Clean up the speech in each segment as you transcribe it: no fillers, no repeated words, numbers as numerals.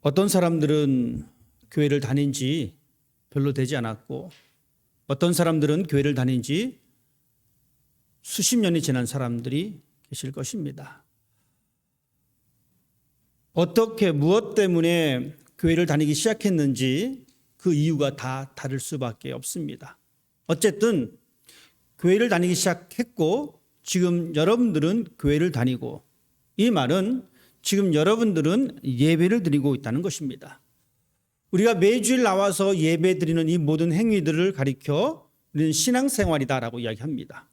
어떤 사람들은 교회를 다닌 지 별로 되지 않았고 어떤 사람들은 교회를 다닌 지 수십 년이 지난 사람들이 계실 것입니다. 어떻게 무엇 때문에 교회를 다니기 시작했는지 그 이유가 다 다를 수밖에 없습니다. 어쨌든 교회를 다니기 시작했고 지금 여러분들은 교회를 다니고 이 말은 지금 여러분들은 예배를 드리고 있다는 것입니다. 우리가 매주일 나와서 예배 드리는 이 모든 행위들을 가리켜 우리는 신앙생활이다라고 이야기합니다.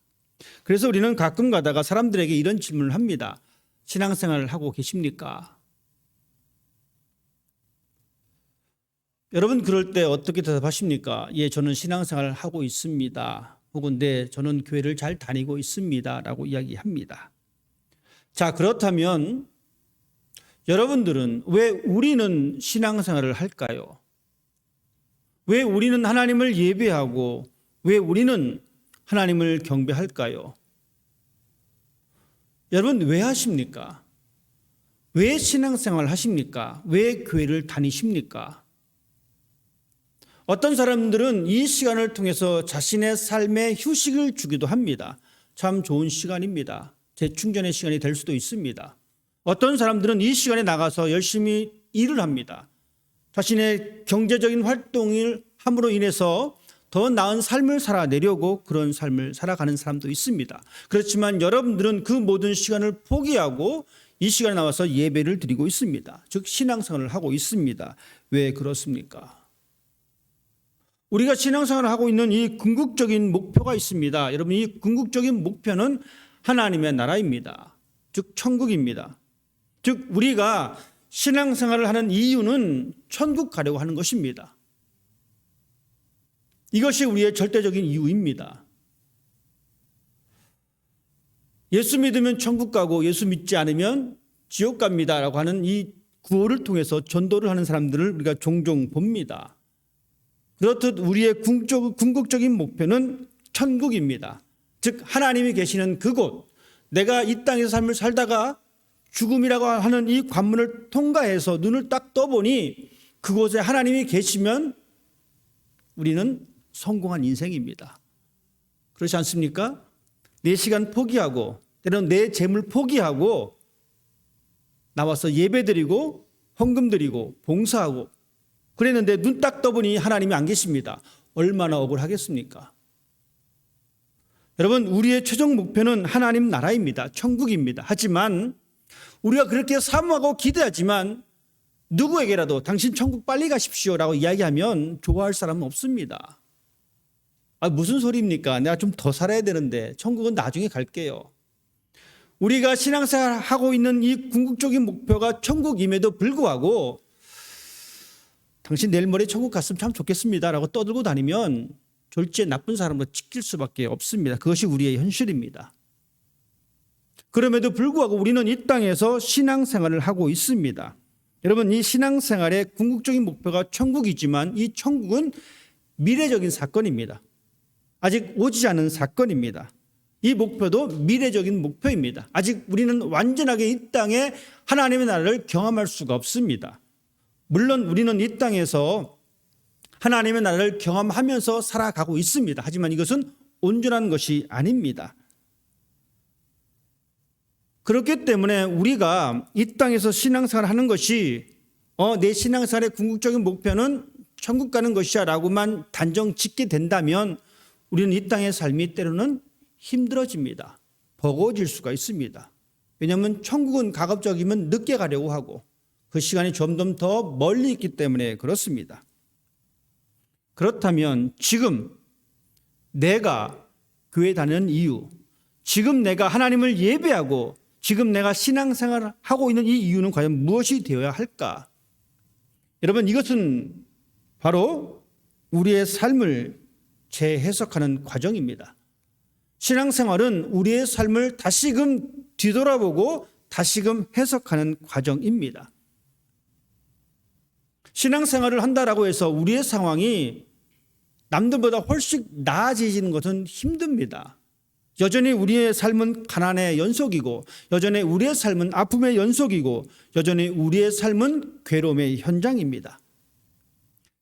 그래서 우리는 가끔 가다가 사람들에게 이런 질문을 합니다. 신앙생활을 하고 계십니까? 여러분 그럴 때 어떻게 대답하십니까? 예, 저는 신앙생활을 하고 있습니다. 혹은 네, 저는 교회를 잘 다니고 있습니다. 라고 이야기합니다. 자, 그렇다면 여러분들은 왜 우리는 신앙생활을 할까요? 왜 우리는 하나님을 예배하고 왜 우리는 하나님을 경배할까요? 여러분 왜 하십니까? 왜 신앙생활을 하십니까? 왜 교회를 다니십니까? 어떤 사람들은 이 시간을 통해서 자신의 삶에 휴식을 주기도 합니다. 참 좋은 시간입니다. 재충전의 시간이 될 수도 있습니다. 어떤 사람들은 이 시간에 나가서 열심히 일을 합니다. 자신의 경제적인 활동을 함으로 인해서 더 나은 삶을 살아내려고 그런 삶을 살아가는 사람도 있습니다. 그렇지만 여러분들은 그 모든 시간을 포기하고 이 시간에 나와서 예배를 드리고 있습니다. 즉 신앙생활을 하고 있습니다. 왜 그렇습니까? 우리가 신앙생활을 하고 있는 이 궁극적인 목표가 있습니다. 여러분 이 궁극적인 목표는 하나님의 나라입니다. 즉 천국입니다. 즉 우리가 신앙생활을 하는 이유는 천국 가려고 하는 것입니다. 이것이 우리의 절대적인 이유입니다. 예수 믿으면 천국 가고 예수 믿지 않으면 지옥 갑니다라고 하는 이 구호를 통해서 전도를 하는 사람들을 우리가 종종 봅니다. 그렇듯 우리의 궁극적인 목표는 천국입니다. 즉 하나님이 계시는 그곳, 내가 이 땅에서 삶을 살다가 죽음이라고 하는 이 관문을 통과해서 눈을 딱 떠보니 그곳에 하나님이 계시면 우리는 성공한 인생입니다. 그렇지 않습니까? 내 시간 포기하고 때로는 내 재물 포기하고 나와서 예배드리고 헌금 드리고 봉사하고 그랬는데 눈 딱 떠보니 하나님이 안 계십니다. 얼마나 억울하겠습니까? 여러분 우리의 최종 목표는 하나님 나라입니다. 천국입니다. 하지만 우리가 그렇게 사모하고 기대하지만 누구에게라도 당신 천국 빨리 가십시오라고 이야기하면 좋아할 사람은 없습니다. 무슨 소리입니까? 내가 좀 더 살아야 되는데 천국은 나중에 갈게요. 우리가 신앙생활 하고 있는 이 궁극적인 목표가 천국임에도 불구하고 당신 내일 모레 천국 갔으면 참 좋겠습니다라고 떠들고 다니면 졸지에 나쁜 사람으로 찍힐 수밖에 없습니다. 그것이 우리의 현실입니다. 그럼에도 불구하고 우리는 이 땅에서 신앙생활을 하고 있습니다. 여러분 이 신앙생활의 궁극적인 목표가 천국이지만 이 천국은 미래적인 사건입니다. 아직 오지 않은 사건입니다. 이 목표도 미래적인 목표입니다. 아직 우리는 완전하게 이 땅에 하나님의 나라를 경험할 수가 없습니다. 물론 우리는 이 땅에서 하나님의 나라를 경험하면서 살아가고 있습니다. 하지만 이것은 온전한 것이 아닙니다. 그렇기 때문에 우리가 이 땅에서 신앙생활을 하는 것이 내 신앙생활의 궁극적인 목표는 천국 가는 것이야 라고만 단정 짓게 된다면 우리는 이 땅의 삶이 때로는 힘들어집니다. 버거워질 수가 있습니다. 왜냐하면 천국은 가급적이면 늦게 가려고 하고 그 시간이 점점 더 멀리 있기 때문에 그렇습니다. 그렇다면 지금 내가 교회 다니는 이유, 지금 내가 하나님을 예배하고 지금 내가 신앙생활을 하고 있는 이 이유는 과연 무엇이 되어야 할까? 여러분 이것은 바로 우리의 삶을 재해석하는 과정입니다. 신앙생활은 우리의 삶을 다시금 뒤돌아보고 다시금 해석하는 과정입니다. 신앙생활을 한다라고 해서 우리의 상황이 남들보다 훨씬 나아지는 것은 힘듭니다. 여전히 우리의 삶은 가난의 연속이고, 여전히 우리의 삶은 아픔의 연속이고, 여전히 우리의 삶은 괴로움의 현장입니다.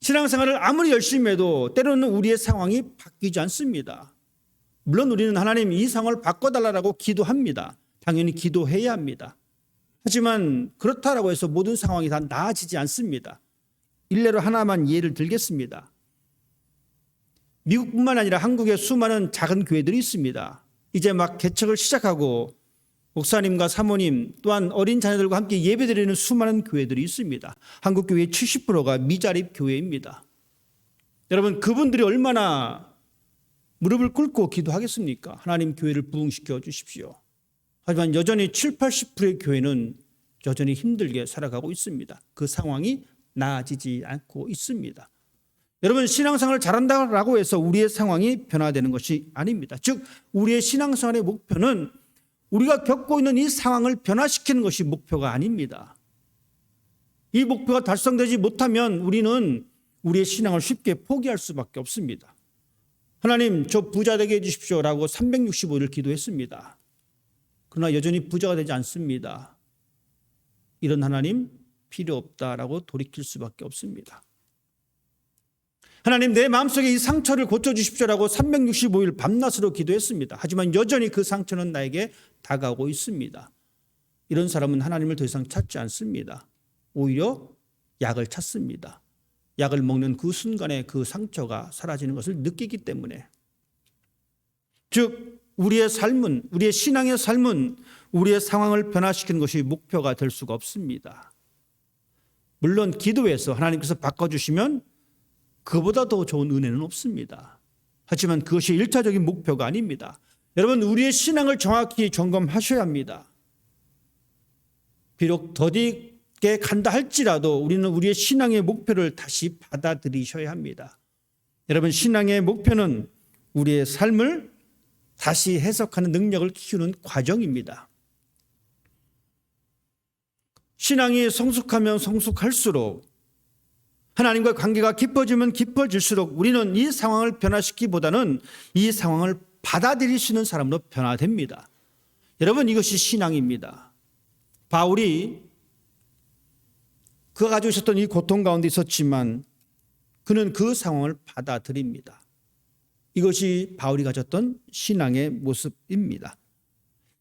신앙생활을 아무리 열심히 해도 때로는 우리의 상황이 바뀌지 않습니다. 물론 우리는 하나님 이 상황을 바꿔달라고 기도합니다. 당연히 기도해야 합니다. 하지만 그렇다고 해서 모든 상황이 다 나아지지 않습니다. 일례로 하나만 예를 들겠습니다. 미국뿐만 아니라 한국에 수많은 작은 교회들이 있습니다. 이제 막 개척을 시작하고 목사님과 사모님 또한 어린 자녀들과 함께 예배드리는 수많은 교회들이 있습니다. 한국 교회의 70%가 미자립 교회입니다. 여러분, 그분들이 얼마나 무릎을 꿇고 기도하겠습니까? 하나님 교회를 부흥시켜 주십시오. 하지만 여전히 7, 80%의 교회는 여전히 힘들게 살아가고 있습니다. 그 상황이 나아지지 않고 있습니다. 여러분, 신앙생활을 잘한다고 해서 우리의 상황이 변화되는 것이 아닙니다. 즉, 우리의 신앙생활의 목표는 우리가 겪고 있는 이 상황을 변화시키는 것이 목표가 아닙니다. 이 목표가 달성되지 못하면 우리는 우리의 신앙을 쉽게 포기할 수밖에 없습니다. 하나님, 저 부자 되게 해주십시오라고 365일 기도했습니다. 그러나 여전히 부자가 되지 않습니다. 이런 하나님 필요 없다라고 돌이킬 수밖에 없습니다. 하나님, 내 마음속에 이 상처를 고쳐주십시오라고 365일 밤낮으로 기도했습니다. 하지만 여전히 그 상처는 나에게 다가오고 있습니다. 이런 사람은 하나님을 더 이상 찾지 않습니다. 오히려 약을 찾습니다. 약을 먹는 그 순간에 그 상처가 사라지는 것을 느끼기 때문에. 즉, 우리의 삶은, 우리의 신앙의 삶은 우리의 상황을 변화시키는 것이 목표가 될 수가 없습니다. 물론 기도해서 하나님께서 바꿔주시면 그보다 더 좋은 은혜는 없습니다. 하지만 그것이 1차적인 목표가 아닙니다. 여러분, 우리의 신앙을 정확히 점검하셔야 합니다. 비록 더디게 간다 할지라도 우리는 우리의 신앙의 목표를 다시 받아들이셔야 합니다. 여러분, 신앙의 목표는 우리의 삶을 다시 해석하는 능력을 키우는 과정입니다. 신앙이 성숙하면 성숙할수록, 하나님과 관계가 깊어지면 깊어질수록 우리는 이 상황을 변화시키기보다는 이 상황을 받아들일 수 있는 사람으로 변화됩니다. 여러분, 이것이 신앙입니다. 바울이 그가 가지고 있었던 이 고통 가운데 있었지만 그는 그 상황을 받아들입니다. 이것이 바울이 가졌던 신앙의 모습입니다.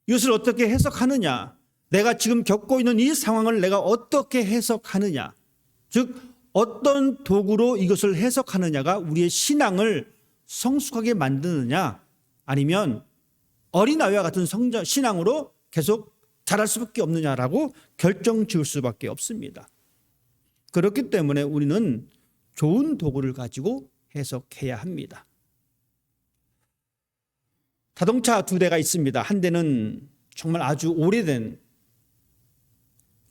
이것을 어떻게 해석하느냐? 내가 지금 겪고 있는 이 상황을 내가 어떻게 해석하느냐? 즉, 어떤 도구로 이것을 해석하느냐가 우리의 신앙을 성숙하게 만드느냐, 아니면 어린아이와 같은 신앙으로 계속 자랄 수밖에 없느냐라고 결정 지을 수밖에 없습니다. 그렇기 때문에 우리는 좋은 도구를 가지고 해석해야 합니다. 자동차 2대가 있습니다. 한 대는 정말 아주 오래된,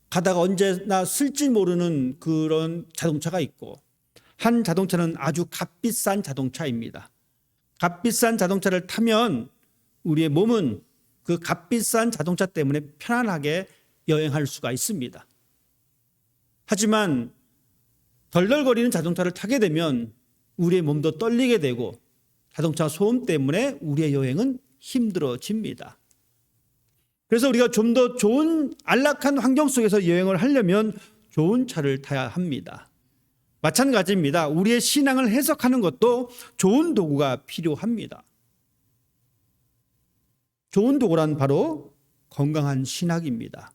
가다가 언제나 쓸지 모르는 그런 자동차가 있고, 한 자동차는 아주 값비싼 자동차입니다. 값비싼 자동차를 타면 우리의 몸은 그 값비싼 자동차 때문에 편안하게 여행할 수가 있습니다. 하지만 덜덜거리는 자동차를 타게 되면 우리의 몸도 떨리게 되고 자동차 소음 때문에 우리의 여행은 힘들어집니다. 그래서 우리가 좀 더 좋은 안락한 환경 속에서 여행을 하려면 좋은 차를 타야 합니다. 마찬가지입니다. 우리의 신앙을 해석하는 것도 좋은 도구가 필요합니다. 좋은 도구란 바로 건강한 신학입니다.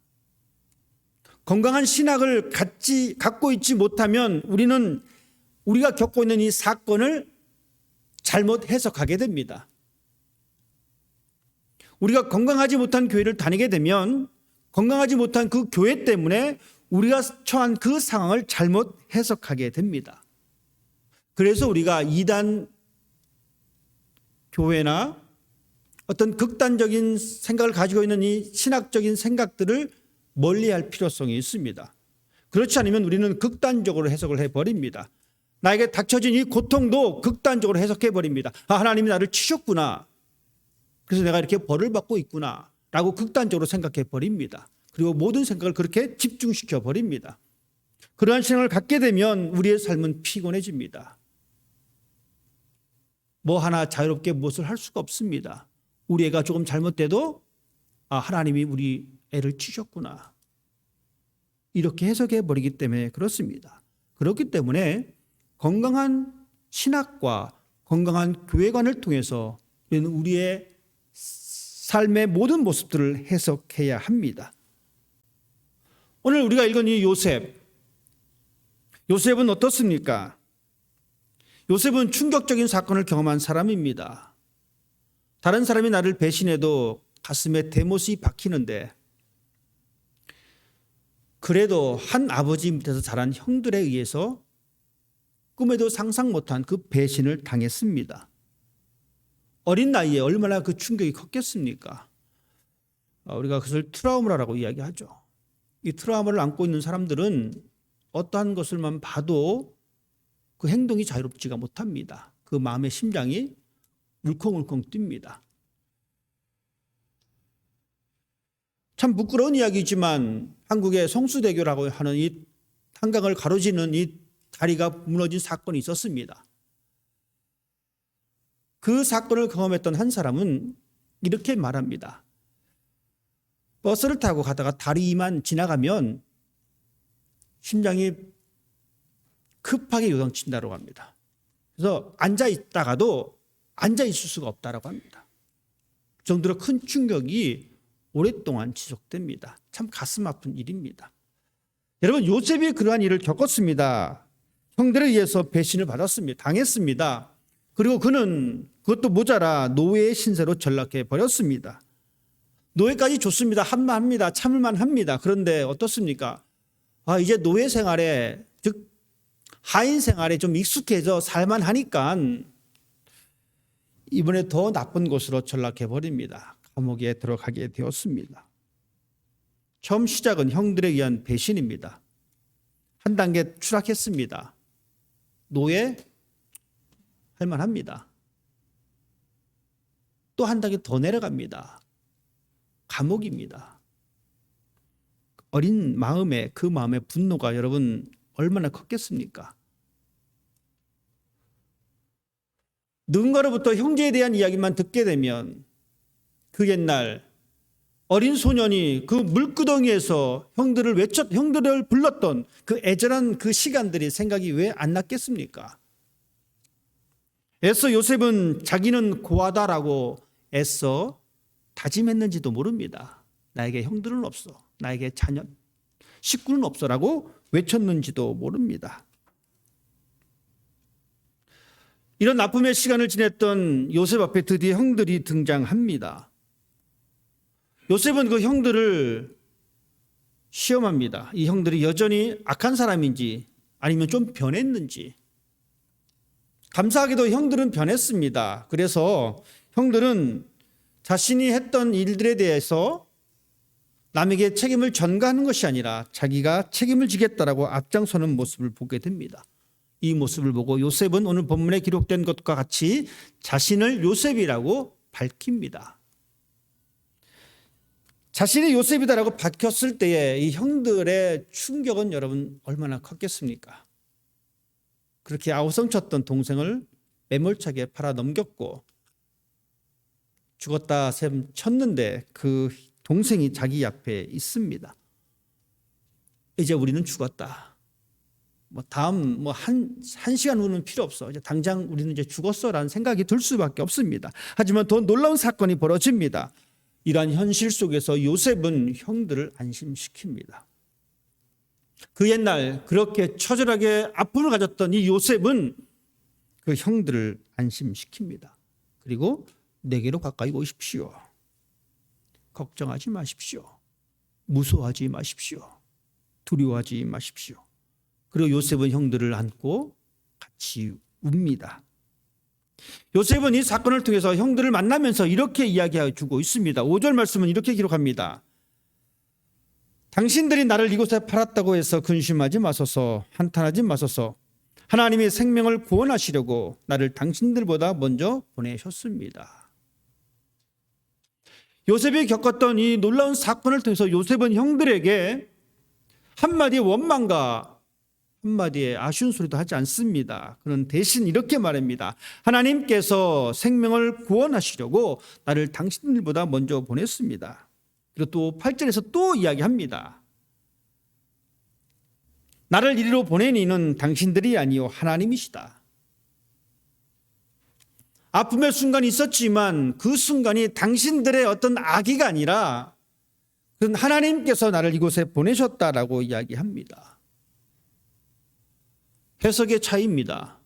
건강한 신학을 갖고 있지 못하면 우리는 우리가 겪고 있는 이 사건을 잘못 해석하게 됩니다. 우리가 건강하지 못한 교회를 다니게 되면 건강하지 못한 그 교회 때문에 우리가 처한 그 상황을 잘못 해석하게 됩니다. 그래서 우리가 이단 교회나 어떤 극단적인 생각을 가지고 있는 이 신학적인 생각들을 멀리할 필요성이 있습니다. 그렇지 않으면 우리는 극단적으로 해석을 해버립니다. 나에게 닥쳐진 이 고통도 극단적으로 해석해버립니다. 아, 하나님이 나를 치셨구나. 그래서 내가 이렇게 벌을 받고 있구나 라고 극단적으로 생각해 버립니다. 그리고 모든 생각을 그렇게 집중시켜 버립니다. 그러한 신앙을 갖게 되면 우리의 삶은 피곤해집니다. 뭐 하나 자유롭게 무엇을 할 수가 없습니다. 우리 애가 조금 잘못돼도 하나님이 우리 애를 치셨구나. 이렇게 해석해 버리기 때문에 그렇습니다. 그렇기 때문에 건강한 신학과 건강한 교회관을 통해서 우리의 삶의 모든 모습들을 해석해야 합니다. 오늘 우리가 읽은 이 요셉은 어떻습니까? 요셉은 충격적인 사건을 경험한 사람입니다. 다른 사람이 나를 배신해도 가슴에 대못이 박히는데 그래도 한 아버지 밑에서 자란 형들에 의해서 꿈에도 상상 못한 그 배신을 당했습니다. 어린 나이에 얼마나 그 충격이 컸겠습니까? 우리가 그것을 트라우마라고 이야기하죠. 이 트라우마를 안고 있는 사람들은 어떠한 것을만 봐도 그 행동이 자유롭지가 못합니다. 그 마음의 심장이 울컥울컥 뜁니다. 참 부끄러운 이야기지만 한국의 성수대교라고 하는 이 한강을 가로지르는 이 다리가 무너진 사건이 있었습니다. 그 사건을 경험했던 한 사람은 이렇게 말합니다. 버스를 타고 가다가 다리만 지나가면 심장이 급하게 요동친다고 합니다. 그래서 앉아있다가도 앉아있을 수가 없다고 합니다. 그 정도로 큰 충격이 오랫동안 지속됩니다. 참 가슴 아픈 일입니다. 여러분, 요셉이 그러한 일을 겪었습니다. 형들에 의해서 배신을 받았습니다. 당했습니다. 그리고 그는 그것도 모자라 노예의 신세로 전락해 버렸습니다. 노예까지 좋습니다. 한만합니다. 참을만 합니다. 그런데 어떻습니까? 이제 노예 생활에, 즉 하인 생활에 좀 익숙해져 살만하니까 이번에 더 나쁜 곳으로 전락해 버립니다. 감옥에 들어가게 되었습니다. 처음 시작은 형들에 의한 배신입니다. 한 단계 추락했습니다. 노예 할만합니다. 또 한 단계 더 내려갑니다. 감옥입니다. 어린 마음에 그 마음의 분노가 여러분 얼마나 컸겠습니까? 누군가로부터 형제에 대한 이야기만 듣게 되면 그 옛날 어린 소년이 그 물구덩이에서 형들을 불렀던 그 애절한 그 시간들이 생각이 왜 안 났겠습니까? 애써 요셉은 자기는 고아다라고 애써 다짐했는지도 모릅니다. 나에게 형들은 없어. 나에게 자녀, 식구는 없어라고 외쳤는지도 모릅니다. 이런 아픔의 시간을 지냈던 요셉 앞에 드디어 형들이 등장합니다. 요셉은 그 형들을 시험합니다. 이 형들이 여전히 악한 사람인지 아니면 좀 변했는지. 감사하게도 형들은 변했습니다. 그래서 형들은 자신이 했던 일들에 대해서 남에게 책임을 전가하는 것이 아니라 자기가 책임을 지겠다라고 앞장서는 모습을 보게 됩니다. 이 모습을 보고 요셉은 오늘 본문에 기록된 것과 같이 자신을 요셉이라고 밝힙니다. 자신이 요셉이다라고 밝혔을 때에 이 형들의 충격은 여러분 얼마나 컸겠습니까? 그렇게 아우성쳤던 동생을 매몰차게 팔아 넘겼고 죽었다 셈 쳤는데 그 동생이 자기 앞에 있습니다. 이제 우리는 죽었다. 다음 한 시간 후는 필요 없어. 이제 당장 우리는 이제 죽었어라는 생각이 들 수밖에 없습니다. 하지만 더 놀라운 사건이 벌어집니다. 이러한 현실 속에서 요셉은 형들을 안심시킵니다. 그 옛날 그렇게 처절하게 아픔을 가졌던 이 요셉은 그 형들을 안심시킵니다. 그리고 내게로 가까이 오십시오. 걱정하지 마십시오. 무서워하지 마십시오. 두려워하지 마십시오. 그리고 요셉은 형들을 안고 같이 웁니다. 요셉은 이 사건을 통해서 형들을 만나면서 이렇게 이야기해주고 있습니다. 5절 말씀은 이렇게 기록합니다. 당신들이 나를 이곳에 팔았다고 해서 근심하지 마소서, 한탄하지 마소서. 하나님이 생명을 구원하시려고 나를 당신들보다 먼저 보내셨습니다. 요셉이 겪었던 이 놀라운 사건을 통해서 요셉은 형들에게 한마디 원망과 한마디에 아쉬운 소리도 하지 않습니다. 그는 대신 이렇게 말합니다. 하나님께서 생명을 구원하시려고 나를 당신들보다 먼저 보냈습니다. 그리고 또 8절에서 또 이야기합니다. 나를 이리로 보낸 이는 당신들이 아니요 하나님이시다. 아픔의 순간이 있었지만 그 순간이 당신들의 어떤 악의가 아니라 그건 하나님께서 나를 이곳에 보내셨다라고 이야기합니다. 해석의 차이입니다.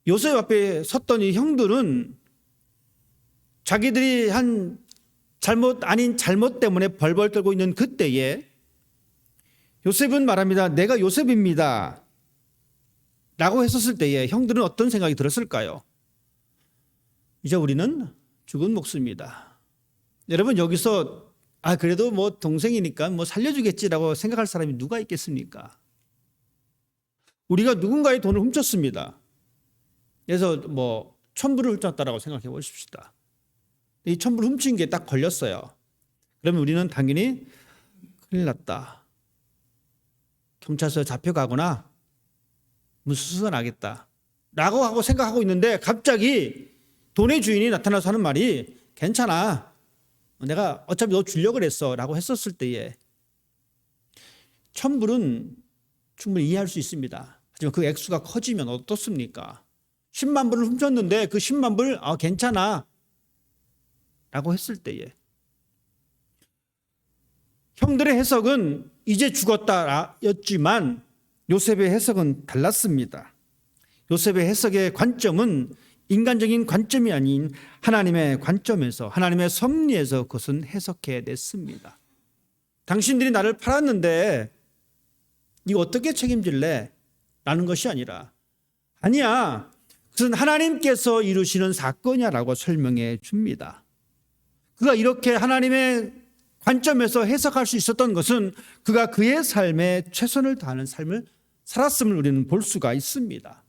요셉 앞에 섰던 이 형들은 자기들이 한 잘못 아닌 잘못 때문에 벌벌 떨고 있는 그때에 요셉은 말합니다. 내가 요셉입니다. 라고 했었을 때에 형들은 어떤 생각이 들었을까요? 이제 우리는 죽은 목숨이다. 여러분 여기서 그래도 뭐 동생이니까 뭐 살려주겠지라고 생각할 사람이 누가 있겠습니까? 우리가 누군가의 돈을 훔쳤습니다. 그래서 뭐 천불을 훔쳤다라고 생각해 보십시다. 이 천불을 훔친 게 딱 걸렸어요. 그러면 우리는 당연히 큰일 났다. 경찰서에 잡혀가거나 무슨 나겠다 라고 하고 생각하고 있는데 갑자기 돈의 주인이 나타나서 하는 말이 괜찮아. 내가 어차피 너 주려고 그랬어 라고 했었을 때에 천불은 충분히 이해할 수 있습니다. 하지만 그 액수가 커지면 어떻습니까? 10만 불을 훔쳤는데 그 10만 불 괜찮아 라고 했을 때에 형들의 해석은 이제 죽었다 였지만 요셉의 해석은 달랐습니다. 요셉의 해석의 관점은 인간적인 관점이 아닌 하나님의 관점에서 하나님의 섭리에서 그것은 해석해냈습니다. 당신들이 나를 팔았는데 이거 어떻게 책임질래? 라는 것이 아니라 아니야. 그것은 하나님께서 이루시는 사건이라고 설명해 줍니다. 그가 이렇게 하나님의 관점에서 해석할 수 있었던 것은 그가 그의 삶에 최선을 다하는 삶을 살았음을 우리는 볼 수가 있습니다.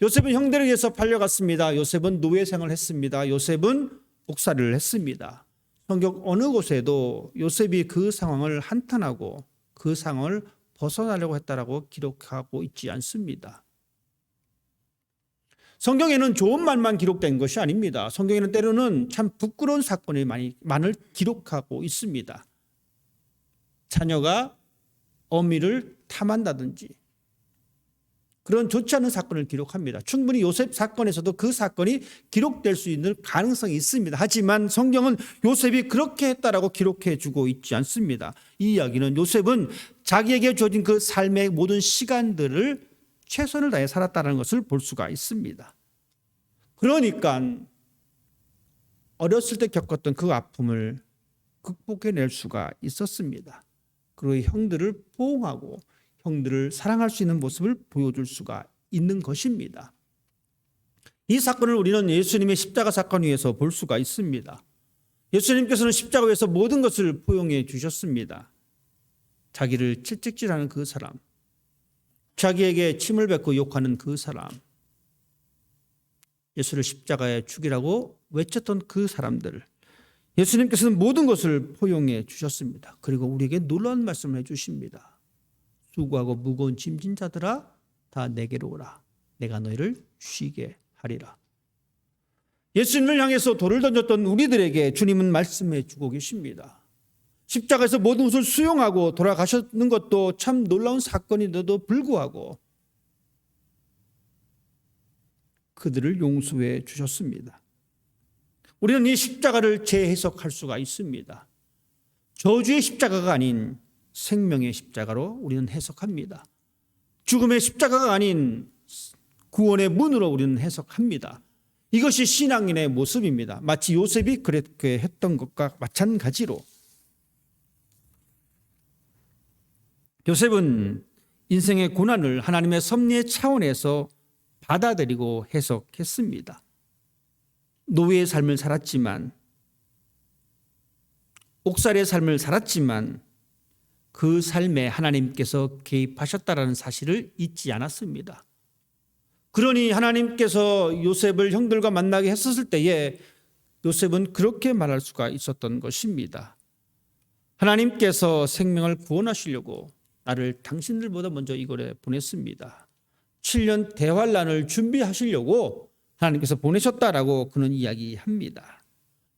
요셉은 형들에 의해서 팔려갔습니다. 요셉은 노예 생활을 했습니다. 요셉은 옥살이를 했습니다. 성경 어느 곳에도 요셉이 그 상황을 한탄하고 그 상황을 벗어나려고 했다라고 기록하고 있지 않습니다. 성경에는 좋은 말만 기록된 것이 아닙니다. 성경에는 때로는 참 부끄러운 사건이 많이 기록하고 있습니다. 자녀가 어미를 탐한다든지 그런 좋지 않은 사건을 기록합니다. 충분히 요셉 사건에서도 그 사건이 기록될 수 있는 가능성이 있습니다. 하지만 성경은 요셉이 그렇게 했다라고 기록해 주고 있지 않습니다. 이 이야기는 요셉은 자기에게 주어진 그 삶의 모든 시간들을 최선을 다해 살았다는 것을 볼 수가 있습니다. 그러니까 어렸을 때 겪었던 그 아픔을 극복해낼 수가 있었습니다. 그리고 형들을 보호하고 형들을 사랑할 수 있는 모습을 보여줄 수가 있는 것입니다. 이 사건을 우리는 예수님의 십자가 사건 위에서 볼 수가 있습니다. 예수님께서는 십자가 위에서 모든 것을 포용해 주셨습니다. 자기를 채찍질하는 그 사람, 자기에게 침을 뱉고 욕하는 그 사람, 예수를 십자가에 죽이라고 외쳤던 그 사람들, 예수님께서는 모든 것을 포용해 주셨습니다. 그리고 우리에게 놀라운 말씀을 해주십니다. 수고하고 무거운 짐진 자들아 다 내게로 오라. 내가 너희를 쉬게 하리라. 예수님을 향해서 돌을 던졌던 우리들에게 주님은 말씀해 주고 계십니다. 십자가에서 모든 것을 수용하고 돌아가셨는 것도 참 놀라운 사건인데도 불구하고 그들을 용서해 주셨습니다. 우리는 이 십자가를 재해석할 수가 있습니다. 저주의 십자가가 아닌 생명의 십자가로 우리는 해석합니다. 죽음의 십자가가 아닌 구원의 문으로 우리는 해석합니다. 이것이 신앙인의 모습입니다. 마치 요셉이 그렇게 했던 것과 마찬가지로 요셉은 인생의 고난을 하나님의 섭리의 차원에서 받아들이고 해석했습니다. 노예의 삶을 살았지만, 옥살이의 삶을 살았지만 그 삶에 하나님께서 개입하셨다라는 사실을 잊지 않았습니다. 그러니 하나님께서 요셉을 형들과 만나게 했었을 때에 요셉은 그렇게 말할 수가 있었던 것입니다. 하나님께서 생명을 구원하시려고 나를 당신들보다 먼저 이곳에 보냈습니다. 7년 대환란을 준비하시려고 하나님께서 보내셨다라고 그는 이야기합니다.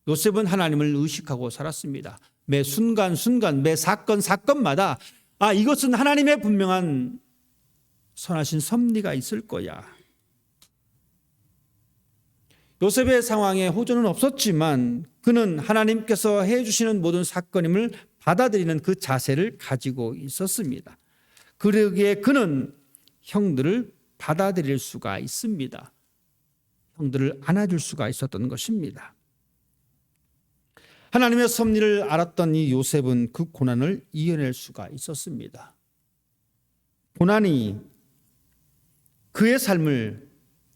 요셉은 하나님을 의식하고 살았습니다. 매 순간순간, 매 사건마다 이것은 하나님의 분명한 선하신 섭리가 있을 거야. 요셉의 상황에 호전은 없었지만 그는 하나님께서 해주시는 모든 사건임을 받아들이는 그 자세를 가지고 있었습니다. 그러기에 그는 형들을 받아들일 수가 있습니다. 형들을 안아줄 수가 있었던 것입니다. 하나님의 섭리를 알았던 이 요셉은 그 고난을 이겨낼 수가 있었습니다. 고난이 그의 삶을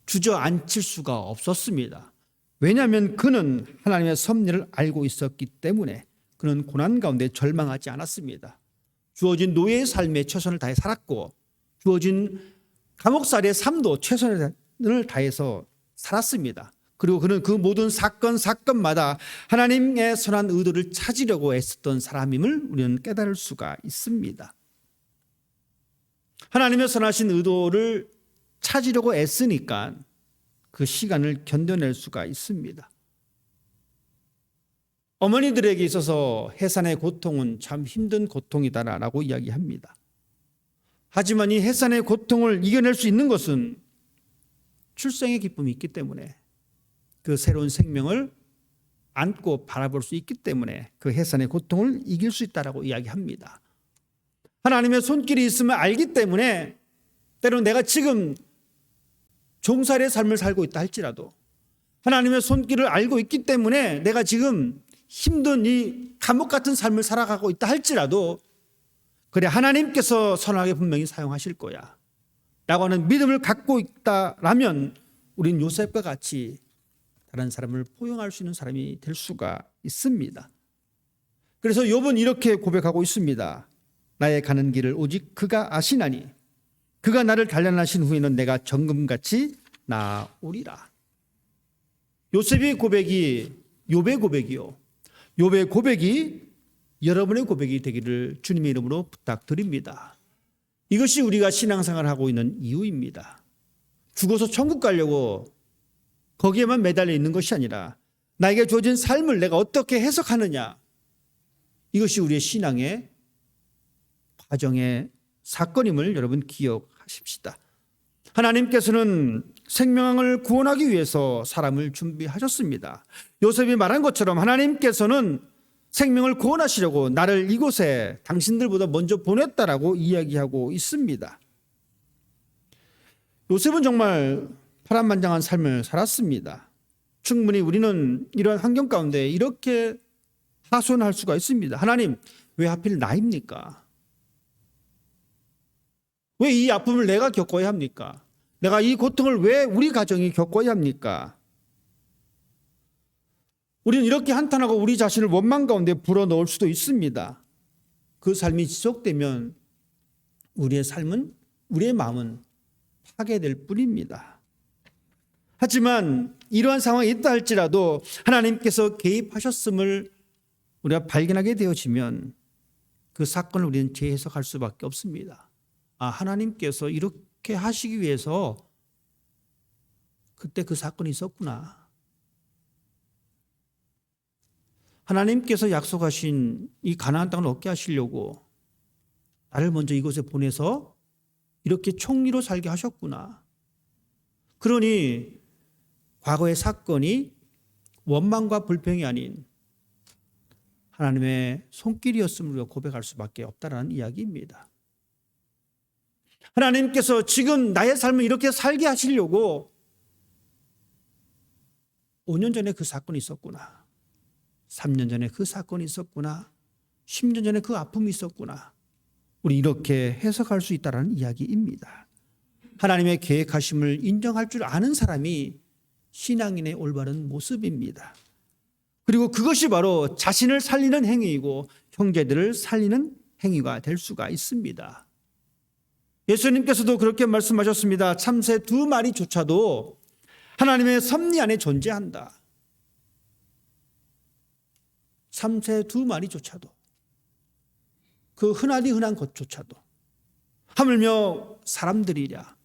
주저앉힐 수가 없었습니다. 왜냐하면 그는 하나님의 섭리를 알고 있었기 때문에 그는 고난 가운데 절망하지 않았습니다. 주어진 노예의 삶에 최선을 다해 살았고 주어진 감옥살이의 삶도 최선을 다해서 살았습니다. 그리고 그는 그 모든 사건마다 하나님의 선한 의도를 찾으려고 애썼던 사람임을 우리는 깨달을 수가 있습니다. 하나님의 선하신 의도를 찾으려고 애쓰니까 그 시간을 견뎌낼 수가 있습니다. 어머니들에게 있어서 해산의 고통은 참 힘든 고통이다라고 이야기합니다. 하지만 이 해산의 고통을 이겨낼 수 있는 것은 출생의 기쁨이 있기 때문에 그 새로운 생명을 안고 바라볼 수 있기 때문에 그 해산의 고통을 이길 수 있다라고 이야기합니다. 하나님의 손길이 있음을 알기 때문에 때로는 내가 지금 종살이의 삶을 살고 있다 할지라도 하나님의 손길을 알고 있기 때문에 내가 지금 힘든 이 감옥 같은 삶을 살아가고 있다 할지라도 그래 하나님께서 선하게 분명히 사용하실 거야 라고 하는 믿음을 갖고 있다라면 우린 요셉과 같이 다른 사람을 포용할 수 있는 사람이 될 수가 있습니다. 그래서 욥은 이렇게 고백하고 있습니다. 나의 가는 길을 오직 그가 아시나니 그가 나를 단련하신 후에는 내가 정금같이 나오리라. 요셉의 고백이 욥의 고백이요. 욥의 고백이 여러분의 고백이 되기를 주님의 이름으로 부탁드립니다. 이것이 우리가 신앙생활을 하고 있는 이유입니다. 죽어서 천국 가려고 거기에만 매달려 있는 것이 아니라 나에게 주어진 삶을 내가 어떻게 해석하느냐. 이것이 우리의 신앙의 과정의 사건임을 여러분 기억하십시다. 하나님께서는 생명을 구원하기 위해서 사람을 준비하셨습니다. 요셉이 말한 것처럼 하나님께서는 생명을 구원하시려고 나를 이곳에 당신들보다 먼저 보냈다라고 이야기하고 있습니다. 요셉은 정말 파란만장한 삶을 살았습니다. 충분히 우리는 이러한 환경 가운데 이렇게 하소연할 수가 있습니다. 하나님, 왜 하필 나입니까? 왜 이 아픔을 내가 겪어야 합니까? 내가 이 고통을 왜 우리 가정이 겪어야 합니까? 우리는 이렇게 한탄하고 우리 자신을 원망 가운데 불어넣을 수도 있습니다. 그 삶이 지속되면 우리의 삶은, 우리의 마음은 파괴될 뿐입니다. 하지만 이러한 상황이 있다 할지라도 하나님께서 개입하셨음을 우리가 발견하게 되어지면 그 사건을 우리는 재해석할 수밖에 없습니다. 하나님께서 이렇게 하시기 위해서 그때 그 사건이 있었구나. 하나님께서 약속하신 이 가나안 땅을 얻게 하시려고 나를 먼저 이곳에 보내서 이렇게 총리로 살게 하셨구나. 그러니 과거의 사건이 원망과 불평이 아닌 하나님의 손길이었음을 우리가 고백할 수밖에 없다는 이야기입니다. 하나님께서 지금 나의 삶을 이렇게 살게 하시려고 5년 전에 그 사건이 있었구나. 3년 전에 그 사건이 있었구나. 10년 전에 그 아픔이 있었구나. 우리 이렇게 해석할 수 있다는 이야기입니다. 하나님의 계획하심을 인정할 줄 아는 사람이 신앙인의 올바른 모습입니다. 그리고 그것이 바로 자신을 살리는 행위이고 형제들을 살리는 행위가 될 수가 있습니다. 예수님께서도 그렇게 말씀하셨습니다. 참새 2마리조차도 하나님의 섭리 안에 존재한다. 참새 2마리조차도 그 흔한 것조차도 하물며 사람들이랴,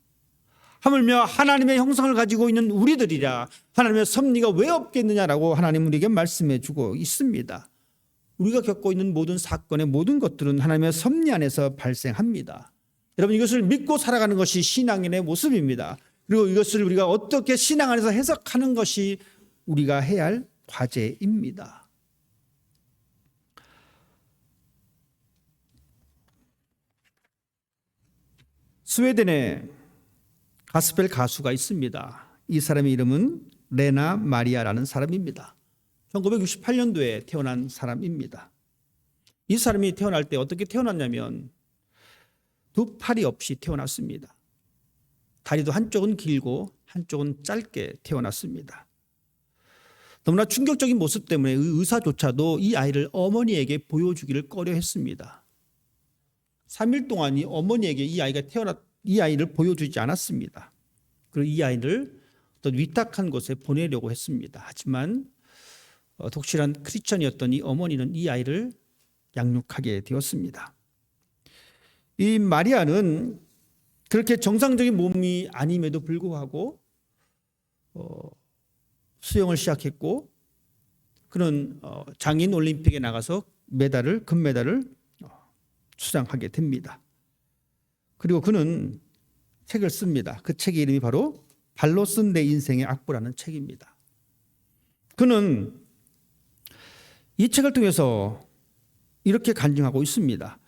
하물며 하나님의 형상을 가지고 있는 우리들이랴 하나님의 섭리가 왜 없겠느냐라고 하나님 우리에게 말씀해 주고 있습니다. 우리가 겪고 있는 모든 사건의 모든 것들은 하나님의 섭리 안에서 발생합니다. 여러분, 이것을 믿고 살아가는 것이 신앙인의 모습입니다. 그리고 이것을 우리가 어떻게 신앙 안에서 해석하는 것이 우리가 해야 할 과제입니다. 스웨덴에 가스펠 가수가 있습니다. 이 사람의 이름은 레나 마리아라는 사람입니다. 1968년도에 태어난 사람입니다. 이 사람이 태어날 때 어떻게 태어났냐면 두 팔이 없이 태어났습니다. 다리도 한쪽은 길고 한쪽은 짧게 태어났습니다. 너무나 충격적인 모습 때문에 의사조차도 이 아이를 어머니에게 보여주기를 꺼려했습니다. 3일 동안 이 어머니에게 이 아이를 보여주지 않았습니다. 그리고 이 아이를 어떤 위탁한 곳에 보내려고 했습니다. 하지만 독실한 크리스천이었던 이 어머니는 이 아이를 양육하게 되었습니다. 이 마리아는 그렇게 정상적인 몸이 아님에도 불구하고 수영을 시작했고, 그는 장인 올림픽에 나가서 금메달을 수상하게 됩니다. 그리고 그는 책을 씁니다. 그 책의 이름이 바로 발로 쓴 내 인생의 악보라는 책입니다. 그는 이 책을 통해서 이렇게 간증하고 있습니다.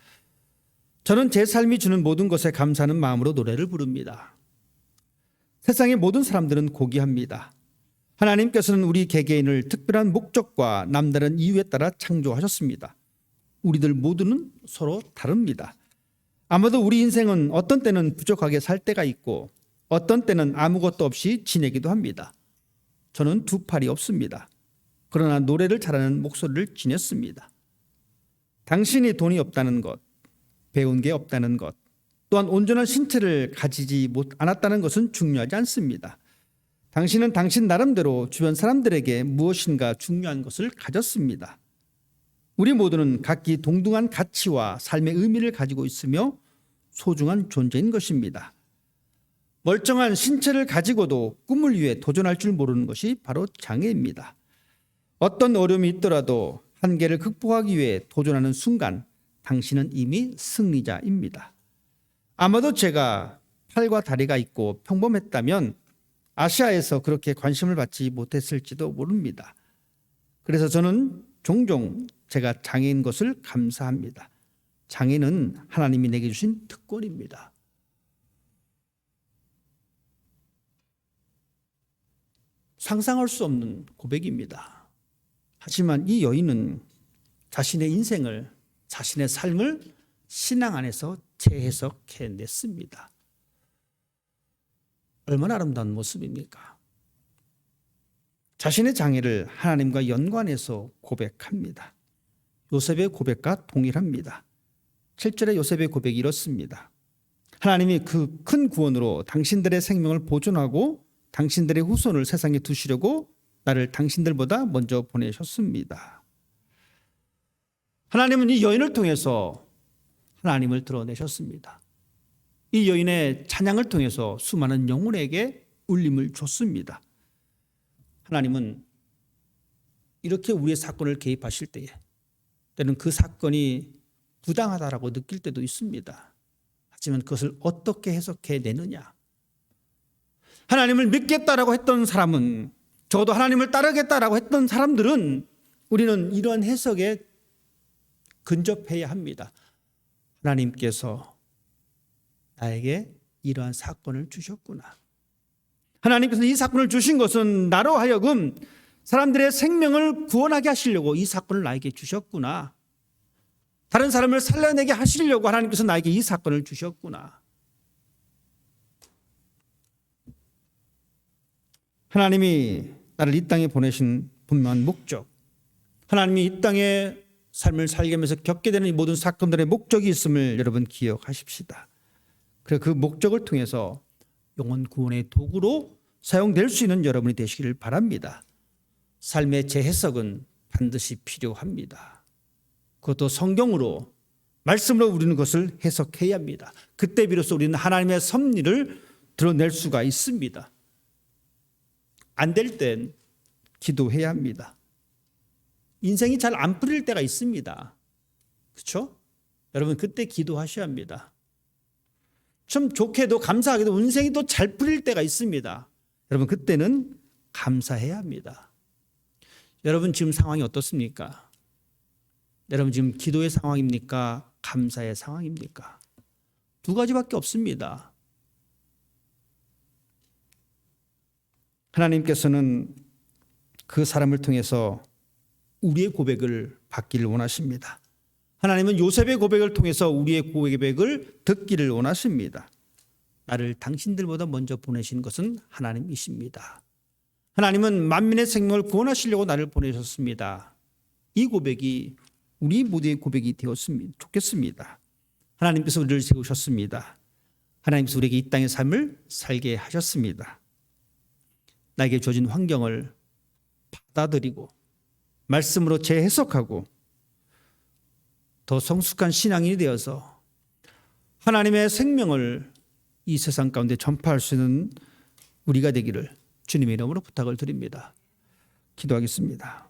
저는 제 삶이 주는 모든 것에 감사하는 마음으로 노래를 부릅니다. 세상의 모든 사람들은 고귀합니다. 하나님께서는 우리 개개인을 특별한 목적과 남다른 이유에 따라 창조하셨습니다. 우리들 모두는 서로 다릅니다. 아마도 우리 인생은 어떤 때는 부족하게 살 때가 있고 어떤 때는 아무것도 없이 지내기도 합니다. 저는 두 팔이 없습니다. 그러나 노래를 잘하는 목소리를 지녔습니다. 당신이 돈이 없다는 것, 배운 게 없다는 것, 또한 온전한 신체를 가지지 않았다는 것은 중요하지 않습니다. 당신은 당신 나름대로 주변 사람들에게 무엇인가 중요한 것을 가졌습니다. 우리 모두는 각기 동등한 가치와 삶의 의미를 가지고 있으며 소중한 존재인 것입니다. 멀쩡한 신체를 가지고도 꿈을 위해 도전할 줄 모르는 것이 바로 장애입니다. 어떤 어려움이 있더라도 한계를 극복하기 위해 도전하는 순간 당신은 이미 승리자입니다. 아마도 제가 팔과 다리가 있고 평범했다면 아시아에서 그렇게 관심을 받지 못했을지도 모릅니다. 그래서 저는 종종 제가 장애인 것을 감사합니다. 장애는 하나님이 내게 주신 특권입니다. 상상할 수 없는 고백입니다. 하지만 이 여인은 자신의 인생을, 자신의 삶을 신앙 안에서 재해석해냈습니다. 얼마나 아름다운 모습입니까? 자신의 장애를 하나님과 연관해서 고백합니다. 요셉의 고백과 동일합니다. 7절에 요셉의 고백이 이렇습니다. 하나님이 그 큰 구원으로 당신들의 생명을 보존하고 당신들의 후손을 세상에 두시려고 나를 당신들보다 먼저 보내셨습니다. 하나님은 이 여인을 통해서 하나님을 드러내셨습니다. 이 여인의 찬양을 통해서 수많은 영혼에게 울림을 줬습니다. 하나님은 이렇게 우리의 사건을 개입하실 때에 때는 그 사건이 부당하다라고 느낄 때도 있습니다. 하지만 그것을 어떻게 해석해내느냐. 하나님을 믿겠다라고 했던 사람은, 적어도 하나님을 따르겠다라고 했던 사람들은 우리는 이러한 해석에 근접해야 합니다. 하나님께서 나에게 이러한 사건을 주셨구나. 하나님께서 이 사건을 주신 것은 나로 하여금 사람들의 생명을 구원하게 하시려고 이 사건을 나에게 주셨구나. 다른 사람을 살려내게 하시려고 하나님께서 나에게 이 사건을 주셨구나. 하나님이 나를 이 땅에 보내신 분명한 목적, 하나님이 이 땅에 삶을 살게 하면서 겪게 되는 이 모든 사건들의 목적이 있음을 여러분 기억하십시다. 그래서 그 목적을 통해서 영혼 구원의 도구로 사용될 수 있는 여러분이 되시기를 바랍니다. 삶의 재해석은 반드시 필요합니다. 그것도 성경으로, 말씀으로 우리는 그것을 해석해야 합니다. 그때 비로소 우리는 하나님의 섭리를 드러낼 수가 있습니다. 안 될 땐 기도해야 합니다. 인생이 잘 안 풀릴 때가 있습니다. 그렇죠? 여러분 그때 기도하셔야 합니다. 좀 좋게도 감사하게도 인생이 또 잘 풀릴 때가 있습니다. 여러분 그때는 감사해야 합니다. 여러분 지금 상황이 어떻습니까? 여러분 지금 기도의 상황입니까? 감사의 상황입니까? 두 가지밖에 없습니다. 하나님께서는 그 사람을 통해서 우리의 고백을 받기를 원하십니다. 하나님은 요셉의 고백을 통해서 우리의 고백을 듣기를 원하십니다. 나를 당신들보다 먼저 보내신 것은 하나님이십니다. 하나님은 만민의 생명을 구원하시려고 나를 보내셨습니다. 이 고백이 우리 모두의 고백이 되었으면 좋겠습니다. 하나님께서 우리를 세우셨습니다. 하나님께서 우리에게 이 땅의 삶을 살게 하셨습니다. 나에게 주어진 환경을 받아들이고 말씀으로 재해석하고 더 성숙한 신앙인이 되어서 하나님의 생명을 이 세상 가운데 전파할 수 있는 우리가 되기를 주님의 이름으로 부탁을 드립니다. 기도하겠습니다.